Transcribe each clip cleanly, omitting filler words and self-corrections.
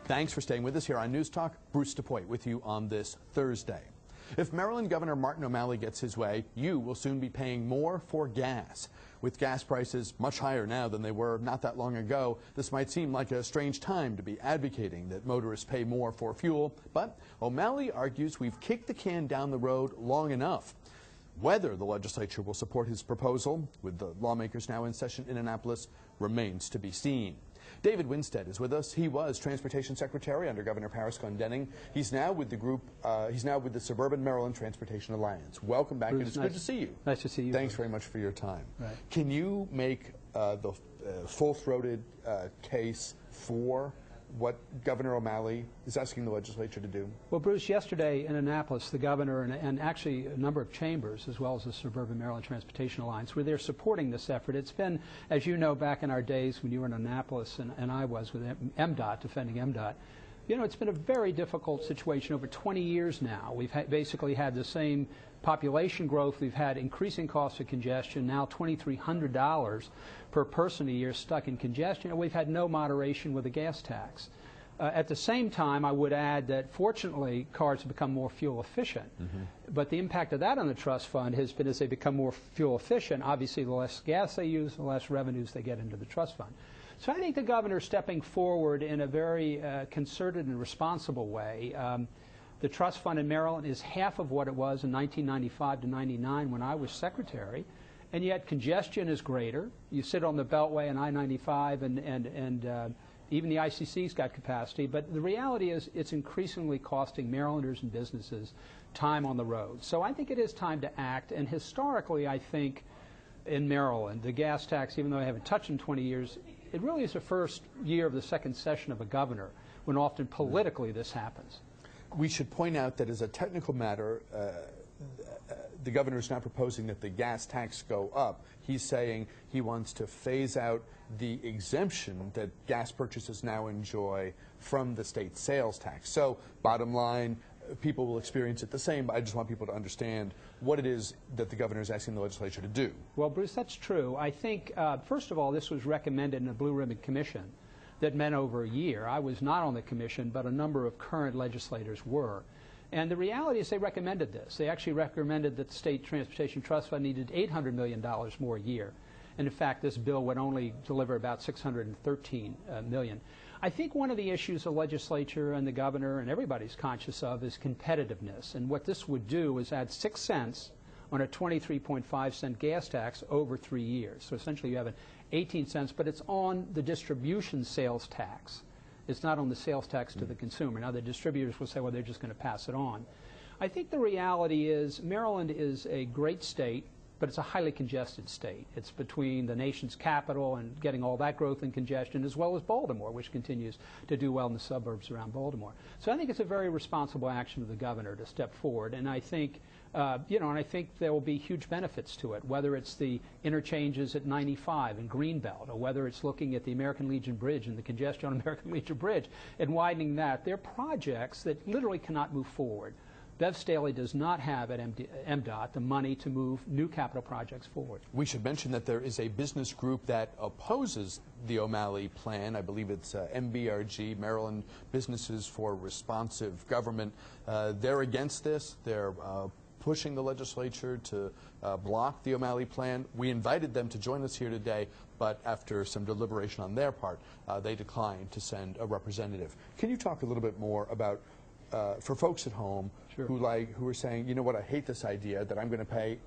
Thanks for staying with us here on News Talk. Bruce DePuyt with you on this Thursday. If Maryland Governor Martin O'Malley gets his way, you will soon be paying more for gas. With gas prices much higher now than they were not that long ago, this might seem like a strange time to be advocating that motorists pay more for fuel, but O'Malley argues we've kicked the can down the road long enough. Whether the legislature will support his proposal, with the lawmakers now in session in Annapolis, remains to be seen. David Winstead is with us. He was Transportation Secretary under Governor Paris Glendening. He's now with the group. He's now with the Suburban Maryland Transportation Alliance. Welcome back. Bruce, it's good to see you. Nice to see you. Thanks very much for your time. Right. Can you make the full-throated case for what Governor O'Malley is asking the legislature to do? Well, Bruce, yesterday in Annapolis, the governor and actually a number of chambers, as well as the Suburban Maryland Transportation Alliance, were there supporting this effort. It's been, as you know, back in our days when you were in Annapolis and I was with MDOT, defending MDOT, you know, it's been a very difficult situation over 20 years now. We've basically had the same population growth. We've had increasing costs of congestion, now $2,300 per person a year stuck in congestion, and we've had no moderation with the gas tax. At the same time, I would add that fortunately cars have become more fuel efficient, but the impact of that on the trust fund has been as they become more fuel efficient, obviously the less gas they use, the less revenues they get into the trust fund. So I think the governor is stepping forward in a very concerted and responsible way. The trust fund in Maryland is half of what it was in 1995 to 99 when I was secretary, and yet congestion is greater. You sit on the Beltway and I-95 and even the ICC's got capacity, but the reality is it's increasingly costing Marylanders and businesses time on the road. So I think it is time to act, and historically I think in Maryland, the gas tax, even though I haven't touched in 20 years, it really is the first year of the second session of a governor when often politically this happens. We should point out that as a technical matter, the governor is not proposing that the gas tax go up. He's saying he wants to phase out the exemption that gas purchases now enjoy from the state sales tax. So bottom line, people will experience it the same, but I just want people to understand what it is that the governor is asking the legislature to do. Well, Bruce, that's true. I think, first of all, this was recommended in a Blue Ribbon Commission that met over a year. I was not on the commission, but a number of current legislators were. And the reality is they recommended this. They actually recommended that the State Transportation Trust Fund needed $800 million more a year. And in fact, this bill would only deliver about $613 million. I think one of the issues the legislature and the governor and everybody's conscious of is competitiveness. And what this would do is add 6 cents on a 23.5-cent gas tax over 3 years. So essentially you have an 18 cents, but it's on the distribution sales tax. It's not on the sales tax to the consumer. Now the distributors will say, well, they're just going to pass it on. I think the reality is Maryland is a great state, but it's a highly congested state. It's between the nation's capital and getting all that growth and congestion, as well as Baltimore, which continues to do well in the suburbs around Baltimore. So I think it's a very responsible action of the governor to step forward, and I think, and I think there will be huge benefits to it, whether it's the interchanges at 95 and Greenbelt, or whether it's looking at the American Legion Bridge and the congestion on American Legion Bridge and widening that. They're projects that literally cannot move forward. Bev Staley does not have at MDOT the money to move new capital projects forward. We should mention that there is a business group that opposes the O'Malley plan. I believe it's MBRG, Maryland Businesses for Responsive Government. They're against this. They're pushing the legislature to block the O'Malley plan. We invited them to join us here today, but after some deliberation on their part, they declined to send a representative. Can you talk a little bit more about for folks at home who are saying, you know what, I hate this idea that I'm going to pay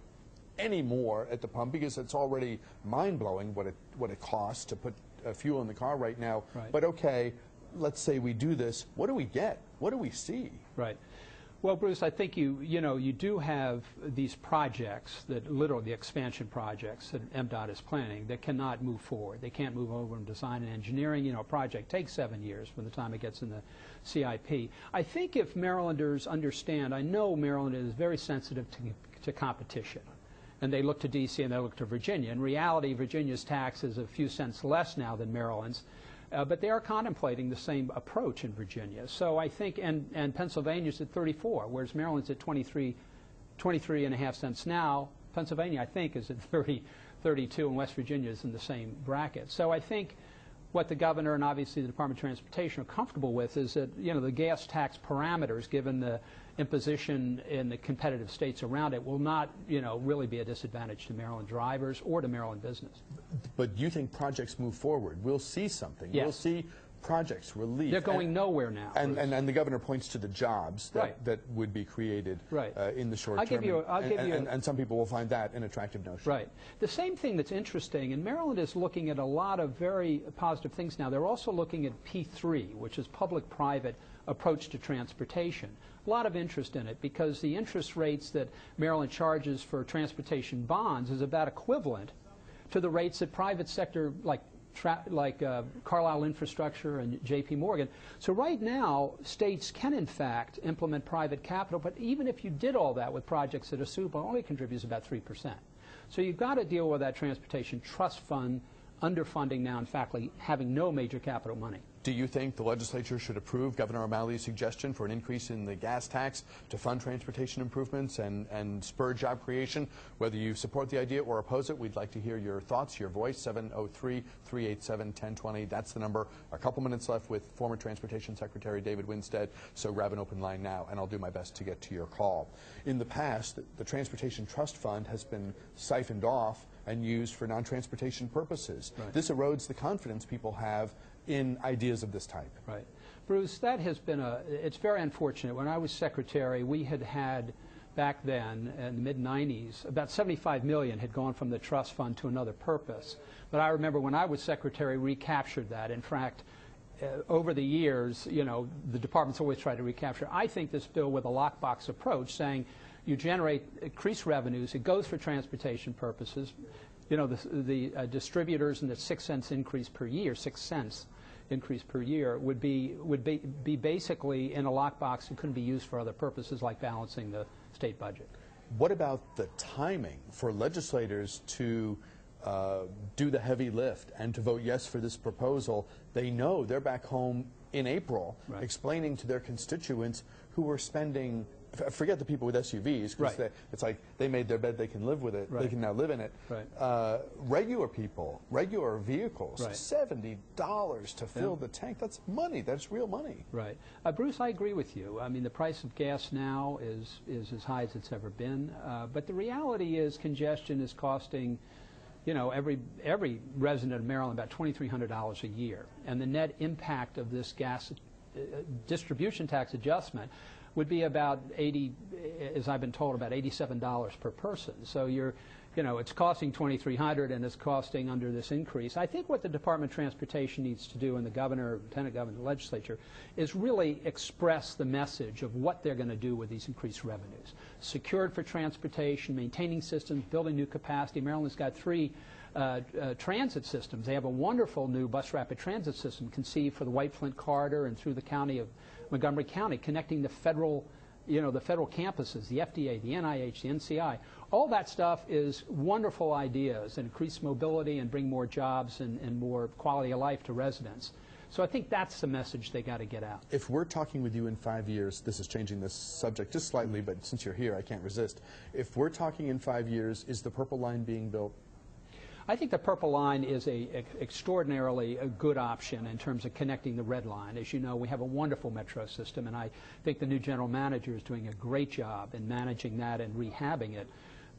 any more at the pump because it's already mind-blowing what it costs to put fuel in the car right now. Right. But okay, let's say we do this. What do we get? What do we see? Right. Well, Bruce, I think you do have these projects that literally the expansion projects that MDOT is planning that cannot move forward. They can't move over in design and engineering. You know, a project takes 7 years from the time it gets in the CIP. I think if Marylanders understand, I know Maryland is very sensitive to competition. And they look to D.C. and they look to Virginia. In reality, Virginia's tax is a few cents less now than Maryland's. But they are contemplating the same approach in Virginia. So I think, and Pennsylvania's at 34, whereas Maryland's at 23.5 cents now. Pennsylvania, I think, is at 32, and West Virginia is in the same bracket. So I think what the governor and obviously the Department of Transportation are comfortable with is that, you know, the gas tax parameters, given the imposition in the competitive states around it, will not, you know, really be a disadvantage to Maryland drivers or to Maryland business. But you think projects move forward? We'll see something. Yes. We'll see projects released. They're going nowhere now. And the governor points to the jobs that would be created in the short term. And some people will find that an attractive notion. Right. The same thing that's interesting, and Maryland is looking at a lot of very positive things now. They're also looking at P3, which is public-private approach to transportation. A lot of interest in it because the interest rates that Maryland charges for transportation bonds is about equivalent to the rates that private sector like Carlisle Infrastructure and J.P. Morgan. So right now, states can, in fact, implement private capital, but even if you did all that with projects that are suitable, only contributes about 3%. So you've got to deal with that transportation trust fund underfunding now, in fact, having no major capital money. Do you think the legislature should approve Governor O'Malley's suggestion for an increase in the gas tax to fund transportation improvements and spur job creation? Whether you support the idea or oppose it, we'd like to hear your thoughts, your voice, 703-387-1020. That's the number. A couple minutes left with former Transportation Secretary David Winstead, so grab an open line now, and I'll do my best to get to your call. In the past, the Transportation Trust Fund has been siphoned off and used for non-transportation purposes. Right. This erodes the confidence people have in ideas of this type. Right. Bruce, that has been it's very unfortunate. When I was secretary, we had back then, in the mid-90s, about $75 million had gone from the trust fund to another purpose. But I remember when I was secretary, recaptured that. In fact, over the years, you know, the department's always tried to recapture. I think this bill with a lockbox approach, saying you generate increased revenues, it goes for transportation purposes. You know, the distributors and the 6 cents increase per year, 6 cents increase per year would be basically in a lockbox and couldn't be used for other purposes like balancing the state budget. What about the timing for legislators to do the heavy lift and to vote yes for this proposal? They know they're back home in April explaining to their constituents who are spending, forget the people with SUVs, because it's like they made their bed, they can live with it, they can now live in it. Regular people, regular vehicles, $70 to fill the tank, that's money, that's real money. Right. Bruce, I agree with you. I mean, the price of gas now is as high as it's ever been, but the reality is congestion is costing, you know, every resident of Maryland about $2,300 a year, and the net impact of this gas distribution tax adjustment would be about as I've been told, about $87 per person. So you know, it's costing $2,300 and it's costing under this increase. I think what the Department of Transportation needs to do, and the governor, lieutenant governor, the legislature, is really express the message of what they're going to do with these increased revenues. Secured for transportation, maintaining systems, building new capacity. Maryland's got 3 transit systems. They have a wonderful new bus rapid transit system conceived for the White Flint corridor and through the county of Montgomery County, connecting the federal, you know, the federal campuses, the FDA, the NIH, the NCI. All that stuff is wonderful ideas and increase mobility and bring more jobs and more quality of life to residents. So I think that's the message they got to get out. If we're talking with you in 5 years, this is changing this subject just slightly, but since you're here, I can't resist. If we're talking in 5 years, is the Purple Line being built? I think the Purple Line is a extraordinarily good option in terms of connecting the Red Line. As you know, we have a wonderful metro system, and I think the new general manager is doing a great job in managing that and rehabbing it.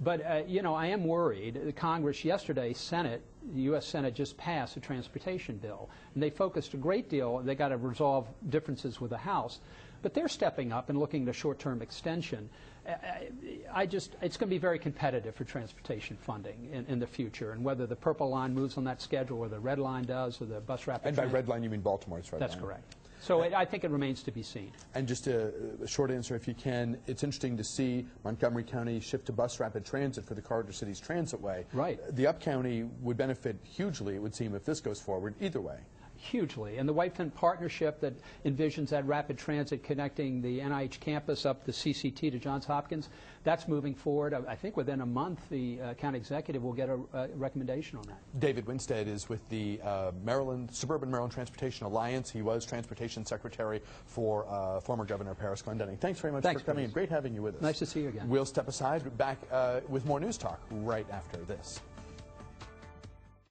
But, you know, I am worried. The Congress yesterday, the U.S. Senate just passed a transportation bill, and they focused a great deal. They got to resolve differences with the House, but they're stepping up and looking at a short-term extension. It's going to be very competitive for transportation funding in the future, and whether the Purple Line moves on that schedule, or the Red Line does, or the bus rapid. And by Red Line, you mean Baltimore's Red Line? That's correct. So I think it remains to be seen. And just a short answer, if you can, it's interesting to see Montgomery County shift to bus rapid transit for the Corridor Cities Transitway. Right. The Up-County would benefit hugely, it would seem, if this goes forward, either way. Hugely. And the White Flint partnership that envisions that rapid transit connecting the NIH campus up the CCT to Johns Hopkins, that's moving forward. I think within a month the county executive will get a recommendation on that. David Winstead is with the Suburban Maryland Transportation Alliance. He was Transportation Secretary for former Governor Paris Glendenning. Thanks very much for coming in. Great having you with us. Nice to see you again. We'll step aside, back with more News Talk right after this.